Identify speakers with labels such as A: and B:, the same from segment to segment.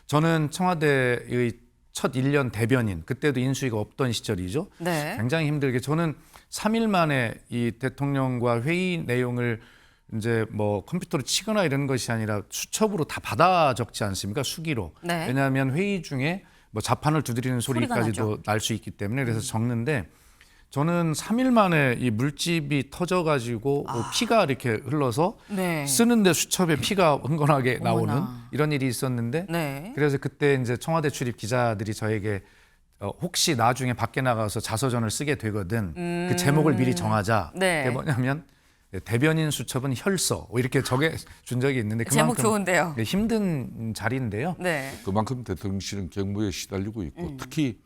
A: 저는 청와대의 첫 1년 대변인, 그때도 인수위가 없던 시절이죠.
B: 네.
A: 굉장히 힘들게 저는 3일 만에 이 대통령과 회의 내용을 이제 뭐 컴퓨터로 치거나 이런 것이 아니라 수첩으로 다 받아 적지 않습니까? 수기로.
B: 네.
A: 왜냐하면 회의 중에 뭐 자판을 두드리는 소리까지도 날 수 있기 때문에 그래서 적는데 저는 3일 만에 이 물집이 터져가지고 피가 이렇게 흘러서
B: 네.
A: 쓰는데 수첩에 피가 흥건하게 나오는
B: 어머나.
A: 이런 일이 있었는데
B: 네.
A: 그래서 그때 이제 청와대 출입 기자들이 저에게 혹시 나중에 밖에 나가서 자서전을 쓰게 되거든 그 제목을 미리 정하자.
B: 네.
A: 그게 뭐냐면 대변인 수첩은 혈서 이렇게 적어 준 적이 있는데
B: 제목
A: 그만큼
B: 좋은데요.
A: 힘든 자리인데요.
B: 네.
C: 그만큼 대통령실은 경무에 시달리고 있고 특히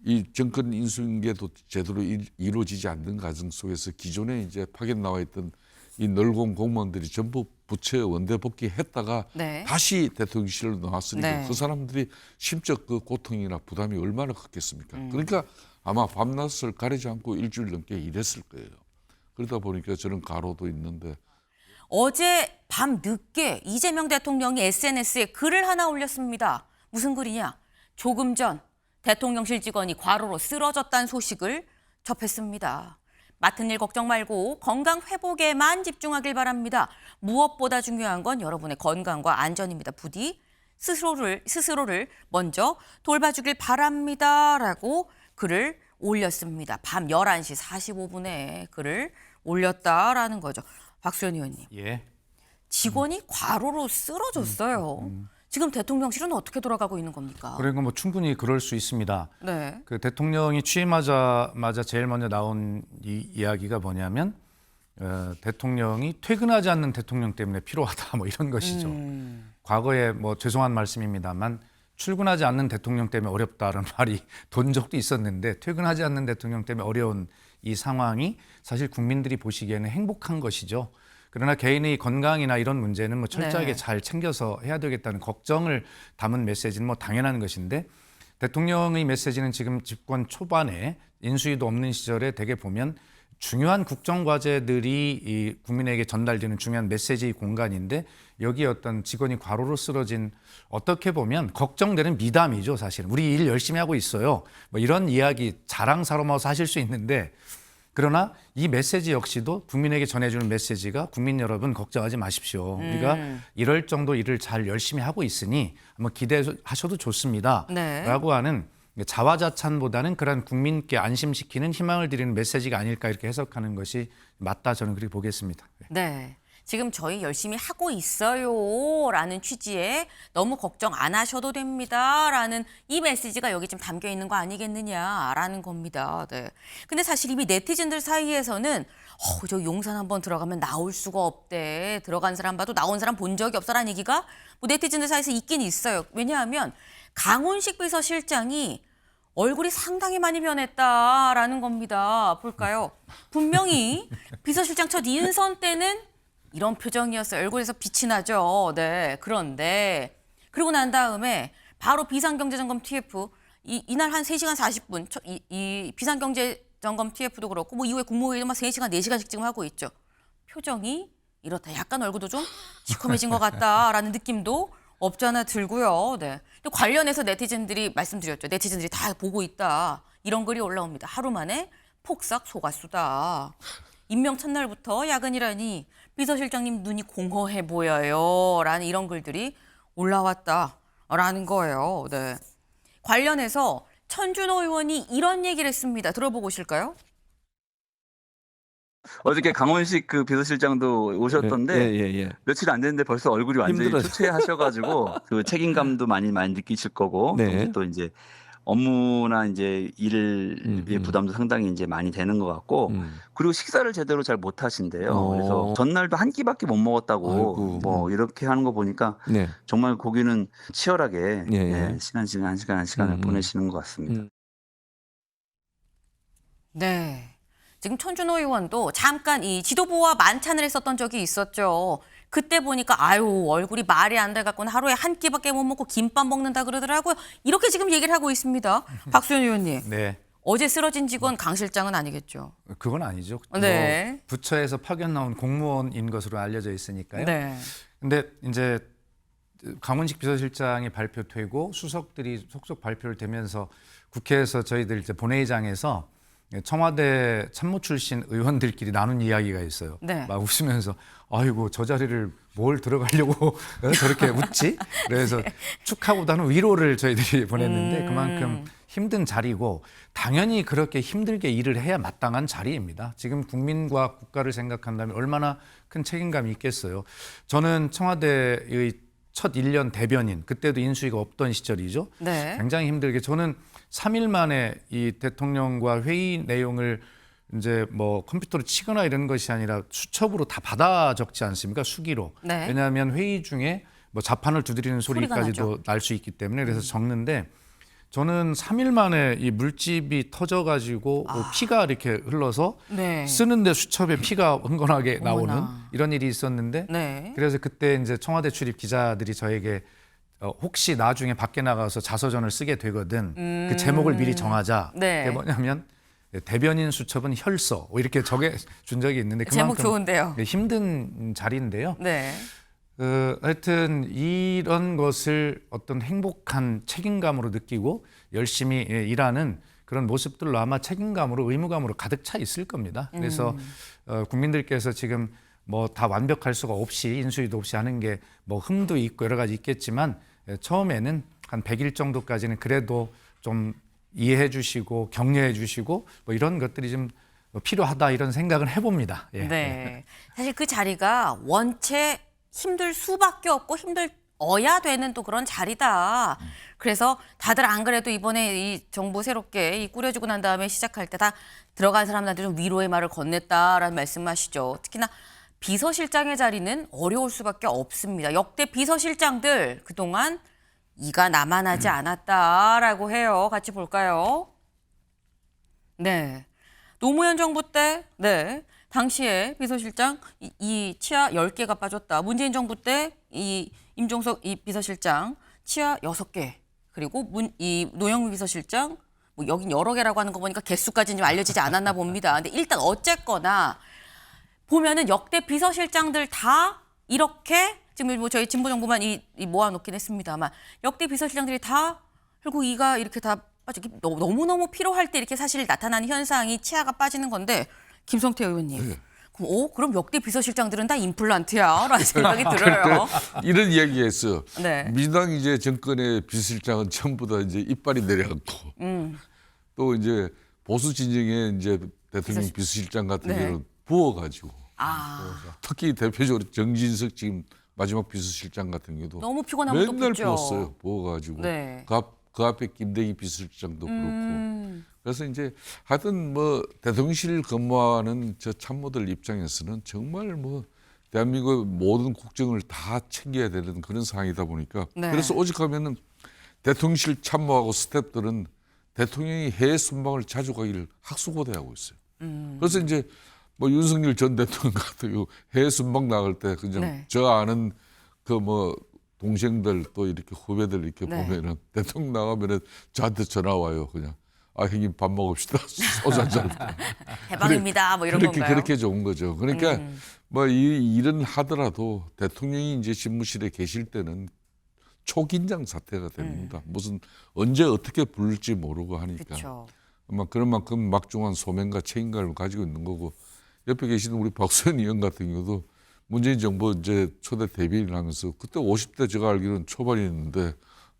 C: 이 정권 인수인계도 제대로 이루어지지 않는 과정 속에서 기존에 이제 파견 나와 있던 이 널공 공무원들이 전부 부처에 원대 복귀했다가
B: 네.
C: 다시 대통령실로 나왔으니까
B: 네.
C: 그 사람들이 심적 그 고통이나 부담이 얼마나 컸겠습니까? 그러니까 아마 밤낮을 가리지 않고 일주일 넘게 일했을 거예요. 그러다 보니까 저는 가로도 있는데
B: 어제 밤 늦게 이재명 대통령이 SNS에 글을 하나 올렸습니다. 무슨 글이냐? 조금 전 대통령실 직원이 과로로 쓰러졌다는 소식을 접했습니다. 맡은 일 걱정 말고 건강 회복에만 집중하길 바랍니다. 무엇보다 중요한 건 여러분의 건강과 안전입니다. 부디 스스로를 먼저 돌봐주길 바랍니다라고 글을 올렸습니다. 밤 11시 45분에 글을 올렸다라는 거죠. 박수현 의원님.
A: 예.
B: 직원이 과로로 쓰러졌어요. 지금 대통령실은 어떻게 돌아가고 있는 겁니까?
A: 그러니까 뭐 충분히 그럴 수 있습니다.
B: 네.
A: 그 대통령이 취임하자마자 제일 먼저 나온 이야기가 뭐냐면 대통령이 퇴근하지 않는 대통령 때문에 피로하다 뭐 이런 것이죠. 과거에 뭐 죄송한 말씀입니다만 출근하지 않는 대통령 때문에 어렵다는 말이 돈 적도 있었는데 퇴근하지 않는 대통령 때문에 어려운 이 상황이 사실 국민들이 보시기에는 행복한 것이죠. 그러나 개인의 건강이나 이런 문제는 뭐 철저하게
B: 네.
A: 잘 챙겨서 해야 되겠다는 걱정을 담은 메시지는 뭐 당연한 것인데 대통령의 메시지는 지금 집권 초반에 인수위도 없는 시절에 대개 보면 중요한 국정과제들이 이 국민에게 전달되는 중요한 메시지 공간인데 여기에 어떤 직원이 과로로 쓰러진 어떻게 보면 걱정되는 미담이죠. 사실은 우리 일 열심히 하고 있어요. 뭐 이런 이야기 자랑 삼아서 하실 수 있는데 그러나 이 메시지 역시도 국민에게 전해주는 메시지가 국민 여러분 걱정하지 마십시오. 우리가 이럴 정도 일을 잘 열심히 하고 있으니 한번 기대하셔도 좋습니다.
B: 네.
A: 라고 하는 자화자찬보다는 그런 국민께 안심시키는 희망을 드리는 메시지가 아닐까 이렇게 해석하는 것이 맞다 저는 그렇게 보겠습니다.
B: 네. 지금 저희 열심히 하고 있어요 라는 취지에 너무 걱정 안 하셔도 됩니다 라는 이 메시지가 여기 좀 담겨 있는 거 아니겠느냐라는 겁니다. 네. 근데 사실 이미 네티즌들 사이에서는 저 용산 한번 들어가면 나올 수가 없대. 들어간 사람 봐도 나온 사람 본 적이 없어라는 얘기가 뭐 네티즌들 사이에서 있긴 있어요. 왜냐하면 강훈식 비서실장이 얼굴이 상당히 많이 변했다라는 겁니다. 볼까요? 분명히 비서실장 첫 인선 때는 이런 표정이었어요. 얼굴에서 빛이 나죠. 네. 그런데 그러고 난 다음에 바로 비상경제점검 TF 이날 한 3시간 40분 이 비상경제점검 TF도 그렇고 뭐 이후에 국무회의도 막 3시간 4시간씩 지금 하고 있죠. 표정이 이렇다. 약간 얼굴도 좀 시커매진 것 같다라는 느낌도 없잖아 들고요. 네. 또 관련해서 네티즌들이 말씀드렸죠. 네티즌들이 다 보고 있다. 이런 글이 올라옵니다. 하루 만에 폭삭 속았수다. 임명 첫날부터 야근이라니 비서실장님 눈이 공허해 보여요. 라는 이런 글들이 올라왔다라는 거예요. 네. 관련해서 천준호 의원이 이런 얘기를 했습니다. 들어보고 오실까요?
D: 어저께 강원식 그 비서실장도 오셨던데 며칠 안 됐는데 벌써 얼굴이 완전히 초췌하셔가지고 그 책임감도 많이 느끼실 거고 또 이제 업무나 이제 일의 부담도 상당히 이제 많이 되는 것 같고 그리고 식사를 제대로 잘 못 하신대요. 그래서 전날도 한 끼밖에 못 먹었다고
C: 아이고.
D: 뭐 이렇게 하는 거 보니까 정말 거기는 치열하게 시간을 보내시는 것 같습니다.
B: 네. 지금 천준호 의원도 잠깐 이 지도부와 만찬을 했었던 적이 있었죠. 그때 보니까 얼굴이 말이 안 돼갖고는 하루에 한 끼밖에 못 먹고 김밥 먹는다 그러더라고요. 이렇게 지금 얘기를 하고 있습니다. 박수현 의원님.
A: 네.
B: 어제 쓰러진 직원 강 실장은 아니겠죠?
A: 그건 아니죠.
B: 네.
A: 뭐 부처에서 파견 나온 공무원인 것으로 알려져 있으니까요.
B: 네.
A: 근데 이제 강훈식 비서실장이 발표되고 수석들이 속속 발표를 되면서 국회에서 저희들 이제 본회의장에서 청와대 참모 출신 의원들끼리 나눈 이야기가 있어요.
B: 네.
A: 막 웃으면서 아이고 저 자리를 뭘 들어가려고 저렇게 웃지? 그래서 축하보다는 위로를 저희들이 보냈는데 그만큼 힘든 자리고 당연히 그렇게 힘들게 일을 해야 마땅한 자리입니다. 지금 국민과 국가를 생각한다면 얼마나 큰 책임감이 있겠어요. 저는 청와대의 첫 1년 대변인, 그때도 인수위가 없던 시절이죠.
B: 네.
A: 굉장히 힘들게 저는 3일 만에 이 대통령과 회의 내용을 이제 뭐 컴퓨터로 치거나 이런 것이 아니라 수첩으로 다 받아 적지 않습니까? 수기로.
B: 네.
A: 왜냐하면 회의 중에 뭐 자판을 두드리는 소리까지도 날 수 있기 때문에 그래서 적는데 저는 3일 만에 이 물집이 터져가지고 피가 이렇게 흘러서
B: 네.
A: 쓰는데 수첩에 피가 흥건하게 나오는
B: 어머나.
A: 이런 일이 있었는데
B: 네.
A: 그래서 그때 이제 청와대 출입 기자들이 저에게 혹시 나중에 밖에 나가서 자서전을 쓰게 되거든 그 제목을 미리 정하자.
B: 네.
A: 그게 뭐냐면 대변인 수첩은 혈서 이렇게 적어 준 적이 있는데
B: 제목
A: 그만큼
B: 좋은데요.
A: 힘든 자리인데요.
B: 네.
A: 하여튼 이런 것을 어떤 행복한 책임감으로 느끼고 열심히 일하는 그런 모습들로 아마 책임감으로 의무감으로 가득 차 있을 겁니다. 그래서 국민들께서 지금 뭐 다 완벽할 수가 없이 인수위도 없이 하는 게 뭐 흠도 있고 여러 가지 있겠지만 처음에는 한 100일 정도까지는 그래도 좀 이해해 주시고 격려해 주시고 뭐 이런 것들이 좀 필요하다 이런 생각을 해봅니다. 예.
B: 네. 사실 그 자리가 원체 힘들 수밖에 없고 힘들어야 되는 또 그런 자리다. 그래서 다들 안 그래도 이번에 이 정부 새롭게 이 꾸려지고 난 다음에 시작할 때 다 들어간 사람들한테 좀 위로의 말을 건넸다라는 말씀하시죠. 특히나 비서실장의 자리는 어려울 수밖에 없습니다. 역대 비서실장들 그동안 이가 나만하지 않았다라고 해요. 같이 볼까요? 네. 노무현 정부 때, 네. 당시에 비서실장 이 치아 10개가 빠졌다. 문재인 정부 때 이 임종석 이 비서실장 치아 6개. 그리고 이 노영민 비서실장 뭐 여긴 여러 개라고 하는 거 보니까 개수까지는 좀 알려지지 않았나 봅니다. 근데 일단 어쨌거나 보면은 역대 비서실장들 다 이렇게 지금 뭐 저희 진보 정부만 이 모아놓긴 했습니다만 역대 비서실장들이 다 결국 이가 이렇게 다 빠지기 너무너무 필요할 때 이렇게 사실 나타나는 현상이 치아가 빠지는 건데 김성태 의원님.
C: 네.
B: 그럼 역대 비서실장들은 다 임플란트야? 라는 생각이 들어요.
C: 이런 이야기했어요.
B: 네.
C: 민주당 이제 정권의 비서실장은 전부 다 이제 이빨이 내려갔고 또 이제 보수 진영의 이제 대통령 비서실장 같은
B: 네.
C: 경우는 부어가지고
B: 아,
C: 특히 대표적으로 정진석 지금 마지막 비서실장 같은 경우도
B: 너무 피곤하면 또
C: 맨날
B: 붙죠.
C: 부었어요. 부어가지고
B: 네.
C: 그 앞에 김대기 비서실장도 그렇고 그래서 이제 하여튼 뭐 대통령실 근무하는 저 참모들 입장에서는 정말 뭐 대한민국 모든 국정을 다 챙겨야 되는 그런 상황이다 보니까
B: 네.
C: 그래서 오직하면은 대통령실 참모하고 스태프들은 대통령이 해외 순방을 자주 가기를 학수고대하고 있어요. 그래서 이제 뭐 윤석열 전 대통령 같은 경우 해외 순방 나갈 때 그냥
B: 네.
C: 저 아는 그 뭐 동생들 또 이렇게 후배들 이렇게
B: 네.
C: 보면은 대통령 나가면은 저한테 전화 와요. 그냥 형님 밥 먹읍시다. 소주 한잔.
B: 해방입니다. 뭐 이런
C: 그렇게
B: 건가요?
C: 그렇게 좋은 거죠. 그러니까 뭐 이 일은 하더라도 대통령이 이제 집무실에 계실 때는 초긴장 사태가 됩니다. 무슨 언제 어떻게 부를지 모르고 하니까.
B: 그렇죠.
C: 아마 그런 만큼 막중한 소명과 책임감을 가지고 있는 거고 옆에 계시는 우리 박수현 의원 같은 경우도 문재인 정부 이제 초대 대변인을 하면서 그때 50대 제가 알기로는 초반이었는데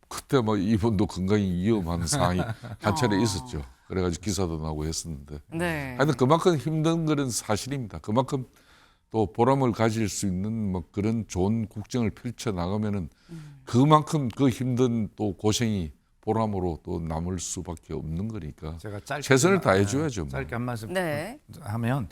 C: 그때 막 이분도 건강이 위험한 상황이 한 차례 있었죠. 그래가지고 기사도 나고 했었는데.
B: 네.
C: 하여튼 그만큼 힘든 거는 사실입니다. 그만큼 또 보람을 가질 수 있는 뭐 그런 좋은 국정을 펼쳐 나가면은 그만큼 그 힘든 또 고생이 보람으로 또 남을 수밖에 없는 거니까
A: 제가 짧게
C: 최선을 다해줘야죠. 뭐.
A: 짧게 한 말씀
B: 네.
A: 하면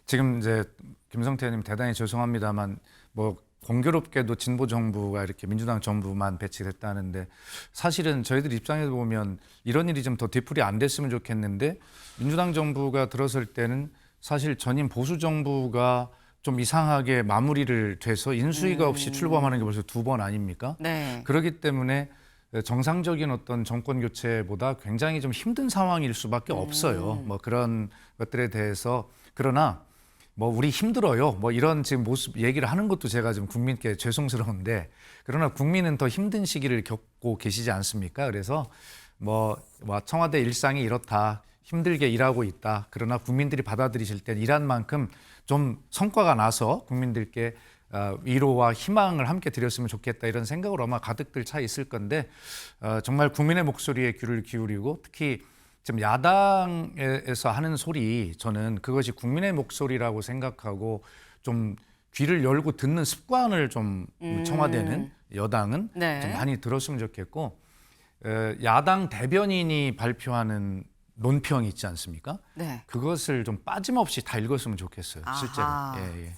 A: 지금 이제 김성태 의원님 대단히 죄송합니다만 뭐 공교롭게도 진보 정부가 이렇게 민주당 정부만 배치됐다는데 사실은 저희들 입장에서 보면 이런 일이 좀 더 뒤풀이 안 됐으면 좋겠는데 민주당 정부가 들어설 때는 사실 전임 보수 정부가 좀 이상하게 마무리를 돼서 인수위가 없이 출범하는 게 벌써 2번 아닙니까?
B: 네.
A: 그렇기 때문에 정상적인 어떤 정권 교체보다 굉장히 좀 힘든 상황일 수밖에 없어요. 뭐 그런 것들에 대해서 그러나 뭐 우리 힘들어요. 뭐 이런 지금 모습 얘기를 하는 것도 제가 좀 국민께 죄송스러운데 그러나 국민은 더 힘든 시기를 겪고 계시지 않습니까? 그래서 뭐 청와대 일상이 이렇다. 힘들게 일하고 있다. 그러나 국민들이 받아들이실 때 일한 만큼 좀 성과가 나서 국민들께 위로와 희망을 함께 드렸으면 좋겠다 이런 생각으로 아마 가득들 차 있을 건데 정말 국민의 목소리에 귀를 기울이고 특히 지금 야당에서 하는 소리 저는 그것이 국민의 목소리라고 생각하고 좀 귀를 열고 듣는 습관을 좀 청와대는 여당은
B: 네.
A: 좀 많이 들었으면 좋겠고 야당 대변인이 발표하는 논평이 있지 않습니까?
B: 네.
A: 그것을 좀 빠짐없이 다 읽었으면 좋겠어요. 실제로.
B: 아하.
A: 예.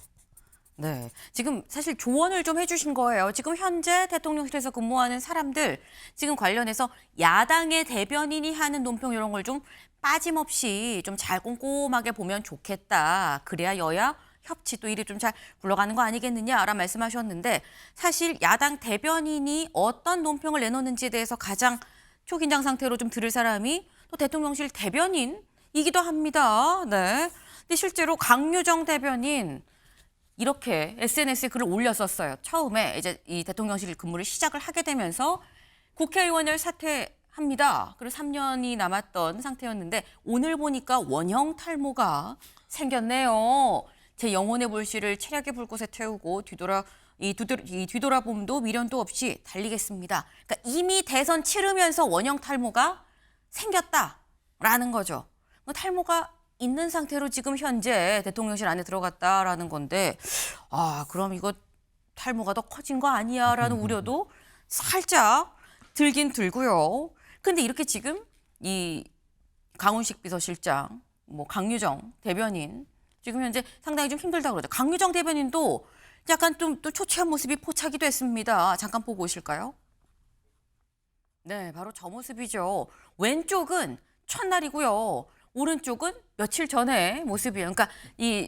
B: 네. 지금 사실 조언을 좀 해주신 거예요. 지금 현재 대통령실에서 근무하는 사람들 지금 관련해서 야당의 대변인이 하는 논평 이런 걸 좀 빠짐없이 좀 잘 꼼꼼하게 보면 좋겠다. 그래야 여야 협치 또 일이 좀 잘 굴러가는 거 아니겠느냐라는 말씀하셨는데 사실 야당 대변인이 어떤 논평을 내놓는지에 대해서 가장 초긴장 상태로 좀 들을 사람이 또 대통령실 대변인이기도 합니다. 네. 근데 실제로 강유정 대변인 이렇게 SNS에 글을 올렸었어요. 처음에 이제 이 대통령실 근무를 시작을 하게 되면서 국회의원을 사퇴합니다. 그리고 3년이 남았던 상태였는데 오늘 보니까 원형 탈모가 생겼네요. 제 영혼의 불씨를 체력의 불꽃에 태우고 뒤돌아봄도 미련도 없이 달리겠습니다. 그러니까 이미 대선 치르면서 원형 탈모가 생겼다라는 거죠. 탈모가 있는 상태로 지금 현재 대통령실 안에 들어갔다라는 건데 그럼 이거 탈모가 더 커진 거 아니야라는 우려도 살짝 들긴 들고요. 근데 이렇게 지금 이 강훈식 비서실장, 뭐 강유정 대변인 지금 현재 상당히 좀 힘들다고 그러죠. 강유정 대변인도 약간 좀 또 초췌한 모습이 포착이 됐습니다. 잠깐 보고 오실까요? 네, 바로 저 모습이죠. 왼쪽은 첫날이고요. 오른쪽은 며칠 전의 모습이에요. 그러니까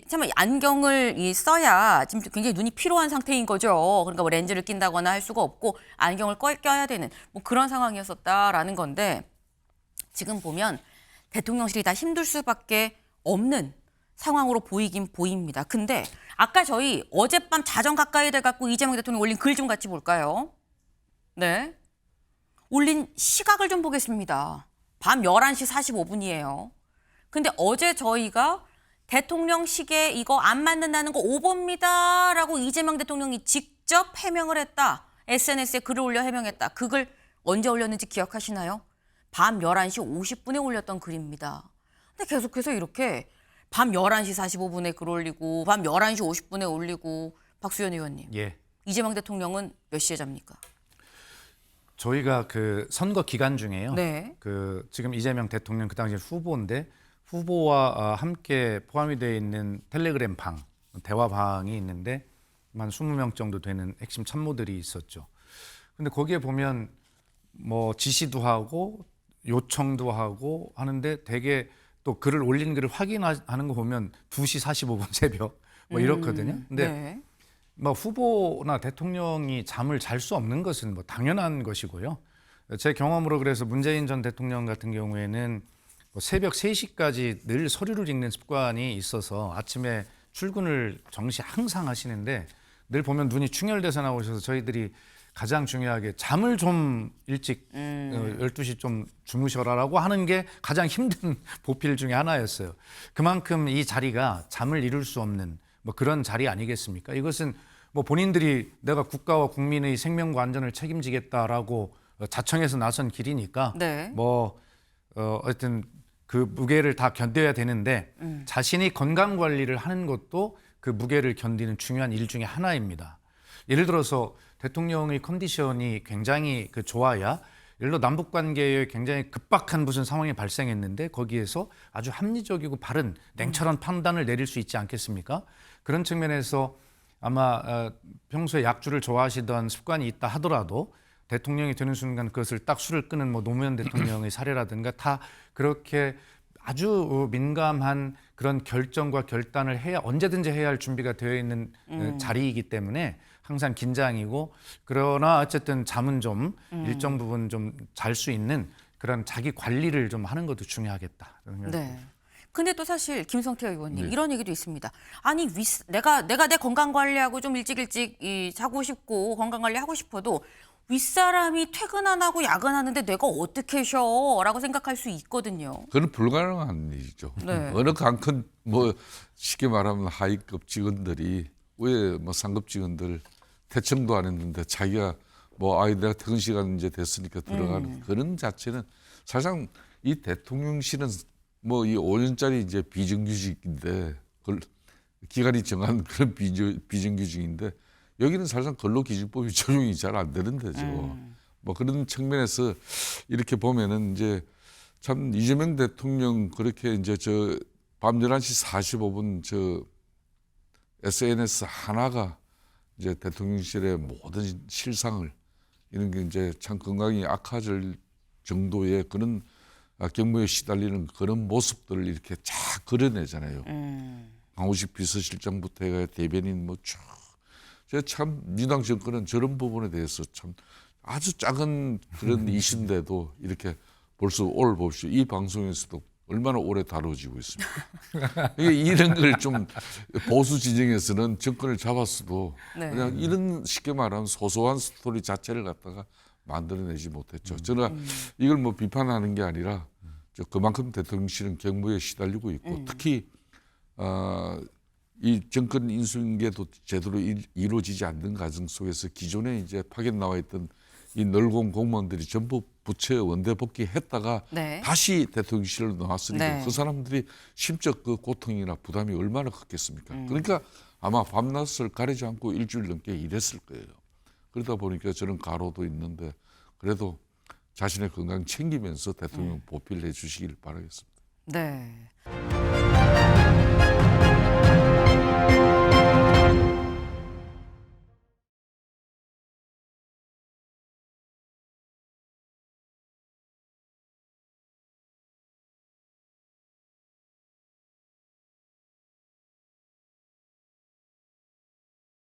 B: 참 안경을 써야 지금 굉장히 눈이 피로한 상태인 거죠. 그러니까 뭐 렌즈를 낀다거나 할 수가 없고 안경을 껴야 되는 뭐 그런 상황이었었다라는 건데 지금 보면 대통령실이 다 힘들 수밖에 없는 상황으로 보이긴 보입니다. 근데 아까 저희 어젯밤 자정 가까이 돼갖고 이재명 대통령 올린 글 좀 같이 볼까요? 네. 올린 시각을 좀 보겠습니다. 밤 11시 45분이에요. 근데 어제 저희가 대통령 시계 이거 안 맞는다는 거 오보입니다 라고 이재명 대통령이 직접 해명을 했다. SNS에 글을 올려 해명했다. 그 글 언제 올렸는지 기억하시나요? 밤 11시 50분에 올렸던 글입니다. 근데 계속해서 이렇게 밤 11시 45분에 글 올리고 밤 11시 50분에 올리고 박수현 의원님.
A: 예.
B: 이재명 대통령은 몇 시에 잡니까?
A: 저희가 그 선거 기간 중에요.
B: 네.
A: 그 지금 이재명 대통령 그 당시 후보인데 후보와 함께 포함이 되어 있는 텔레그램 방, 대화방이 있는데 한 20명 정도 되는 핵심 참모들이 있었죠. 근데 거기에 보면 뭐 지시도 하고 요청도 하고 하는데 되게 또 글을 올린 글을 확인하는 거 보면 2시 45분 새벽 뭐 이렇거든요. 근데
B: 네.
A: 뭐 후보나 대통령이 잠을 잘 수 없는 것은 뭐 당연한 것이고요. 제 경험으로 그래서 문재인 전 대통령 같은 경우에는 뭐 새벽 3시까지 늘 서류를 읽는 습관이 있어서 아침에 출근을 정시 항상 하시는데 늘 보면 눈이 충혈돼서 나오셔서 저희들이 가장 중요하게 잠을 좀 일찍 12시 좀 주무셔라라고 하는 게 가장 힘든 보필 중에 하나였어요. 그만큼 이 자리가 잠을 이룰 수 없는 뭐 그런 자리 아니겠습니까? 이것은 뭐 본인들이 내가 국가와 국민의 생명과 안전을 책임지겠다라고 자청해서 나선 길이니까
B: 네.
A: 뭐 어쨌든 그 무게를 다 견뎌야 되는데 자신이 건강 관리를 하는 것도 그 무게를 견디는 중요한 일 중에 하나입니다. 예를 들어서 대통령의 컨디션이 굉장히 좋아야 예를 들어 남북 관계에 굉장히 급박한 무슨 상황이 발생했는데 거기에서 아주 합리적이고 바른 냉철한 판단을 내릴 수 있지 않겠습니까? 그런 측면에서 아마 평소에 약주를 좋아하시던 습관이 있다 하더라도 대통령이 되는 순간 그것을 딱 술을 끄는 뭐 노무현 대통령의 사례라든가 다 그렇게 아주 민감한 그런 결정과 결단을 해야 언제든지 해야 할 준비가 되어 있는 자리이기 때문에 항상 긴장이고 그러나 어쨌든 잠은 좀 일정 부분 좀 잘 수 있는 그런 자기 관리를 좀 하는 것도 중요하겠다.
B: 네. 근데 또 사실 김성태 의원님
C: 네.
B: 이런 얘기도 있습니다. 아니 내가 내 건강 관리하고 좀 일찍 자고 싶고 건강 관리하고 싶어도 윗사람이 퇴근 안 하고 야근하는데 내가 어떻게 쉬어라고 생각할 수 있거든요.
C: 그건 불가능한 일이죠.
B: 네.
C: 어느 강큰 뭐 쉽게 말하면 하위급 직원들이 왜 뭐 상급 직원들 퇴청도 안 했는데 자기가 뭐 내가 퇴근 시간 이제 됐으니까 들어가는 그런 자체는 사실상 이 대통령실은 뭐 이 5년짜리 이제 비정규직인데 그걸 기관이 정한 그런 비정규직인데 여기는 사실상 근로기준법이 적용이 잘 안 되는 데죠. 뭐 그런 측면에서 이렇게 보면은 이제 참 이재명 대통령 그렇게 이제 저 밤 11시 45분 저 SNS 하나가 이제 대통령실의 모든 실상을 이런 게 이제 참 건강이 악화될 정도의 그런 경무에 시달리는 그런 모습들을 이렇게 쫙 그려내잖아요. 강우식 비서실장부터 해가 대변인 뭐 쭉. 제가 참 민주당 정권은 저런 부분에 대해서 참 아주 작은 그런 이슈인데도 이렇게 벌써 오늘 봅시오. 이 방송에서도 얼마나 오래 다뤄지고 있습니다. 이런 걸 좀 보수 진영에서는 정권을 잡았어도
B: 네.
C: 그냥 이런 쉽게 말하면 소소한 스토리 자체를 갖다가 만들어내지 못했죠. 저는 이걸 뭐 비판하는 게 아니라 그만큼 대통령실은 경무에 시달리고 있고 특히 이 정권 인수인계도 제대로 이루어지지 않는 과정 속에서 기존에 이제 파견 나와 있던 이 널공 공무원들이 전부 부처에 원대 복귀했다가
B: 네.
C: 다시 대통령실로 나왔으니까
B: 네.
C: 그 사람들이 심적 그 고통이나 부담이 얼마나 컸겠습니까? 그러니까 아마 밤낮을 가리지 않고 일주일 넘게 일했을 거예요. 그러다 보니까 저는 가로도 있는데 그래도 자신의 건강 챙기면서 대통령 보필을 해주시길 바라겠습니다.
B: 네.